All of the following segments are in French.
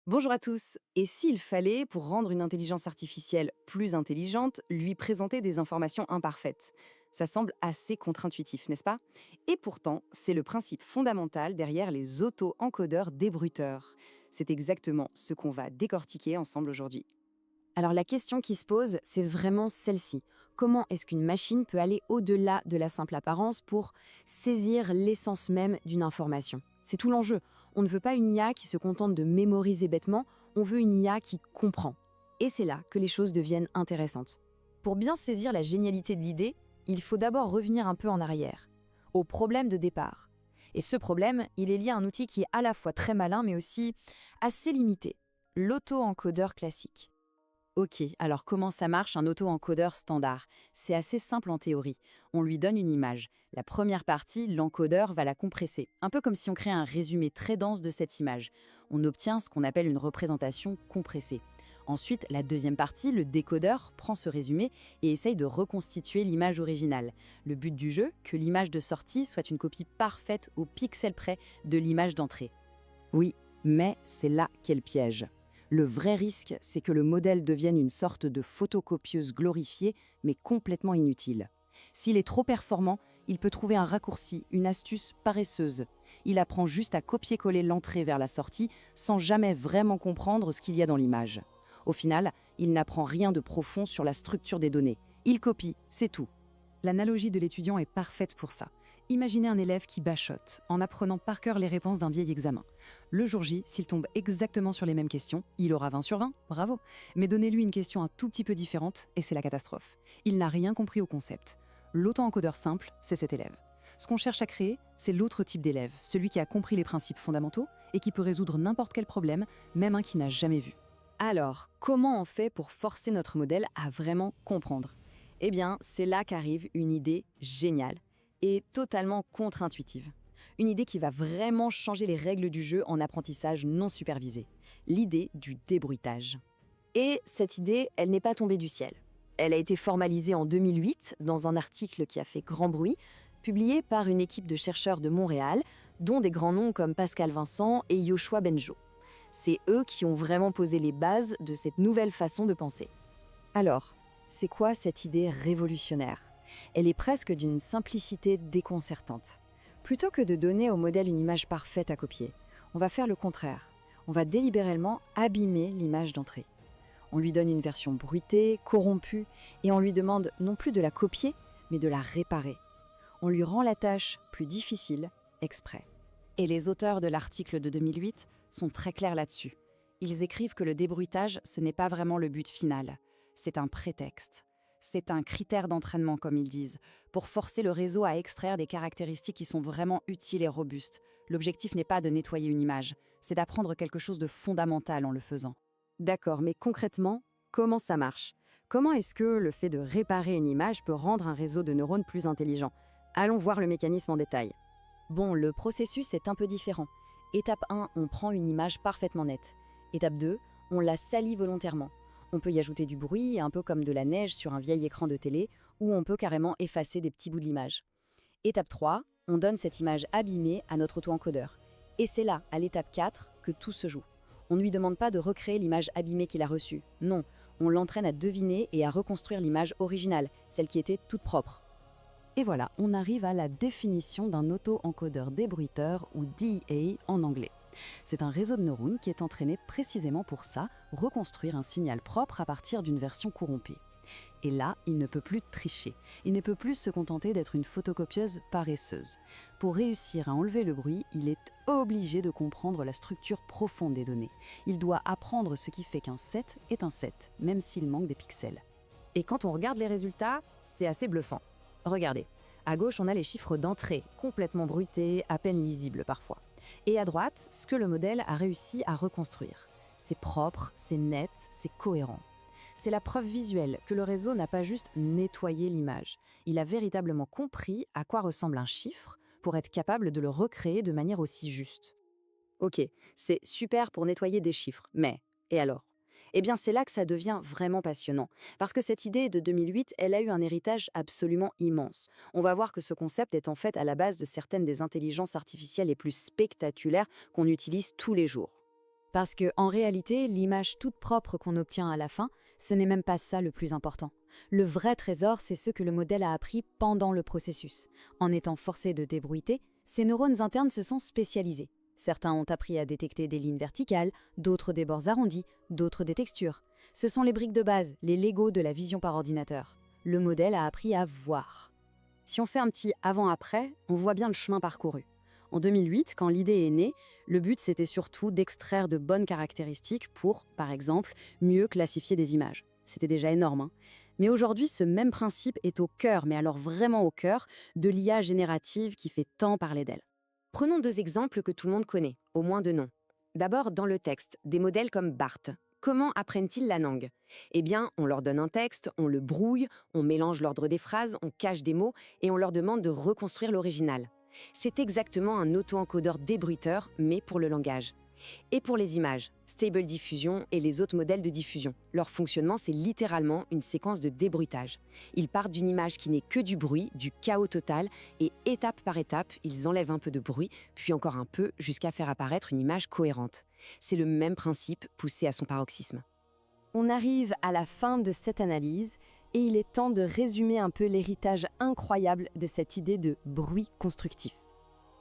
Bonjour à tous. Et s'il fallait, pour rendre une intelligence artificielle plus intelligente, lui présenter des informations imparfaites? Ça semble assez contre-intuitif, n'est-ce pas? Et pourtant, c'est le principe fondamental derrière les auto-encodeurs débruteurs. C'est exactement ce qu'on va décortiquer ensemble aujourd'hui. Alors la question qui se pose, c'est vraiment celle-ci. Comment est-ce qu'une machine peut aller au-delà de la simple apparence pour saisir l'essence même d'une information? C'est tout l'enjeu. On ne veut pas une IA qui se contente de mémoriser bêtement, on veut une IA qui comprend. Et c'est là que les choses deviennent intéressantes. Pour bien saisir la génialité de l'idée, il faut d'abord revenir un peu en arrière, au problème de départ. Et ce problème, il est lié à un outil qui est à la fois très malin mais aussi assez limité, l'auto-encodeur classique. Ok, alors comment ça marche un auto-encodeur standard? C'est assez simple en théorie. On lui donne une image. La première partie, l'encodeur va la compresser, un peu comme si on créait un résumé très dense de cette image. On obtient ce qu'on appelle une représentation compressée. Ensuite, la deuxième partie, le décodeur, prend ce résumé et essaye de reconstituer l'image originale. Le but du jeu, que l'image de sortie soit une copie parfaite au pixel près de l'image d'entrée. Oui, mais c'est là qu'est le piège. Le vrai risque, c'est que le modèle devienne une sorte de photocopieuse glorifiée, mais complètement inutile. S'il est trop performant, il peut trouver un raccourci, une astuce paresseuse. Il apprend juste à copier-coller l'entrée vers la sortie sans jamais vraiment comprendre ce qu'il y a dans l'image. Au final, il n'apprend rien de profond sur la structure des données. Il copie, c'est tout. L'analogie de l'étudiant est parfaite pour ça. Imaginez un élève qui bachote en apprenant par cœur les réponses d'un vieil examen. Le jour J, s'il tombe exactement sur les mêmes questions, il aura 20 sur 20, bravo. Mais donnez-lui une question un tout petit peu différente et c'est la catastrophe. Il n'a rien compris au concept. L'auto-encodeur simple, c'est cet élève. Ce qu'on cherche à créer, c'est l'autre type d'élève, celui qui a compris les principes fondamentaux et qui peut résoudre n'importe quel problème, même un qui n'a jamais vu. Alors, comment on fait pour forcer notre modèle à vraiment comprendre? Eh bien, c'est là qu'arrive une idée géniale et totalement contre-intuitive. Une idée qui va vraiment changer les règles du jeu en apprentissage non supervisé. L'idée du débruitage. Et cette idée, elle n'est pas tombée du ciel. Elle a été formalisée en 2008 dans un article qui a fait grand bruit, publié par une équipe de chercheurs de Montréal, dont des grands noms comme Pascal Vincent et Yoshua Benjo. C'est eux qui ont vraiment posé les bases de cette nouvelle façon de penser. Alors, c'est quoi cette idée révolutionnaire? Elle est presque d'une simplicité déconcertante. Plutôt que de donner au modèle une image parfaite à copier, on va faire le contraire. On va délibérément abîmer l'image d'entrée. On lui donne une version bruitée, corrompue, et on lui demande non plus de la copier, mais de la réparer. On lui rend la tâche plus difficile, exprès. Et les auteurs de l'article de 2008 sont très clairs là-dessus. Ils écrivent que le débruitage, ce n'est pas vraiment le but final. C'est un prétexte. C'est un critère d'entraînement, comme ils disent, pour forcer le réseau à extraire des caractéristiques qui sont vraiment utiles et robustes. L'objectif n'est pas de nettoyer une image, c'est d'apprendre quelque chose de fondamental en le faisant. D'accord, mais concrètement, comment ça marche? Comment est-ce que le fait de réparer une image peut rendre un réseau de neurones plus intelligent? Allons voir le mécanisme en détail. Bon, le processus est un peu différent. Étape 1, on prend une image parfaitement nette. Étape 2, on la salit volontairement. On peut y ajouter du bruit, un peu comme de la neige sur un vieil écran de télé, ou on peut carrément effacer des petits bouts de l'image. Étape 3, on donne cette image abîmée à notre auto-encodeur. Et c'est là, à l'étape 4, que tout se joue. On ne lui demande pas de recréer l'image abîmée qu'il a reçue. Non, on l'entraîne à deviner et à reconstruire l'image originale, celle qui était toute propre. Et voilà, on arrive à la définition d'un auto-encodeur débruiteur ou DA en anglais. C'est un réseau de neurones qui est entraîné précisément pour ça, reconstruire un signal propre à partir d'une version corrompue. Et là, il ne peut plus tricher. Il ne peut plus se contenter d'être une photocopieuse paresseuse. Pour réussir à enlever le bruit, il est obligé de comprendre la structure profonde des données. Il doit apprendre ce qui fait qu'un set est un set, même s'il manque des pixels. Et quand on regarde les résultats, c'est assez bluffant. Regardez, à gauche, on a les chiffres d'entrée, complètement bruités, à peine lisibles parfois. Et à droite, ce que le modèle a réussi à reconstruire. C'est propre, c'est net, c'est cohérent. C'est la preuve visuelle que le réseau n'a pas juste nettoyé l'image. Il a véritablement compris à quoi ressemble un chiffre pour être capable de le recréer de manière aussi juste. Ok, c'est super pour nettoyer des chiffres, mais et alors? Eh bien, c'est là que ça devient vraiment passionnant. Parce que cette idée de 2008, elle a eu un héritage absolument immense. On va voir que ce concept est en fait à la base de certaines des intelligences artificielles les plus spectaculaires qu'on utilise tous les jours. Parce que, en réalité, l'image toute propre qu'on obtient à la fin, ce n'est même pas ça le plus important. Le vrai trésor, c'est ce que le modèle a appris pendant le processus. En étant forcé de débruiter, ces neurones internes se sont spécialisés. Certains ont appris à détecter des lignes verticales, d'autres des bords arrondis, d'autres des textures. Ce sont les briques de base, les Lego de la vision par ordinateur. Le modèle a appris à voir. Si on fait un petit avant-après, on voit bien le chemin parcouru. En 2008, quand l'idée est née, le but c'était surtout d'extraire de bonnes caractéristiques pour, par exemple, mieux classifier des images. C'était déjà énorme, hein. Mais aujourd'hui, ce même principe est au cœur, mais alors vraiment au cœur, de l'IA générative qui fait tant parler d'elle. Prenons deux exemples que tout le monde connaît, au moins de nom. D'abord, dans le texte, des modèles comme BART. Comment apprennent-ils la langue? Eh bien, on leur donne un texte, on le brouille, on mélange l'ordre des phrases, on cache des mots et on leur demande de reconstruire l'original. C'est exactement un auto-encodeur débruiteur, mais pour le langage. Et pour les images, Stable Diffusion et les autres modèles de diffusion. Leur fonctionnement, c'est littéralement une séquence de débruitage. Ils partent d'une image qui n'est que du bruit, du chaos total, et étape par étape, ils enlèvent un peu de bruit, puis encore un peu, jusqu'à faire apparaître une image cohérente. C'est le même principe poussé à son paroxysme. On arrive à la fin de cette analyse, et il est temps de résumer un peu l'héritage incroyable de cette idée de bruit constructif.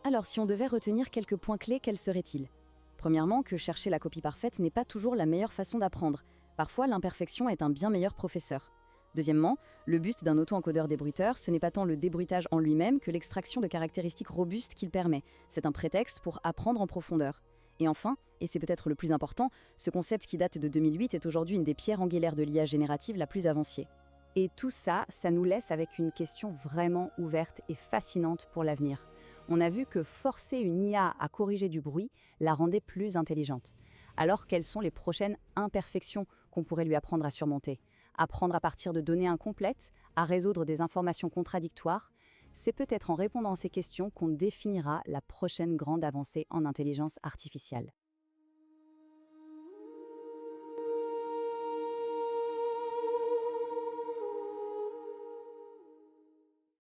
Alors, si on devait retenir quelques points clés, quels seraient-ils? Premièrement, que chercher la copie parfaite n'est pas toujours la meilleure façon d'apprendre. Parfois, l'imperfection est un bien meilleur professeur. Deuxièmement, le but d'un auto-encodeur débruiteur, ce n'est pas tant le débruitage en lui-même que l'extraction de caractéristiques robustes qu'il permet. C'est un prétexte pour apprendre en profondeur. Et enfin, et c'est peut-être le plus important, ce concept qui date de 2008 est aujourd'hui une des pierres angulaires de l'IA générative la plus avancée. Et tout ça, ça nous laisse avec une question vraiment ouverte et fascinante pour l'avenir. On a vu que forcer une IA à corriger du bruit la rendait plus intelligente. Alors, quelles sont les prochaines imperfections qu'on pourrait lui apprendre à surmonter? Apprendre à partir de données incomplètes, à résoudre des informations contradictoires? C'est peut-être en répondant à ces questions qu'on définira la prochaine grande avancée en intelligence artificielle.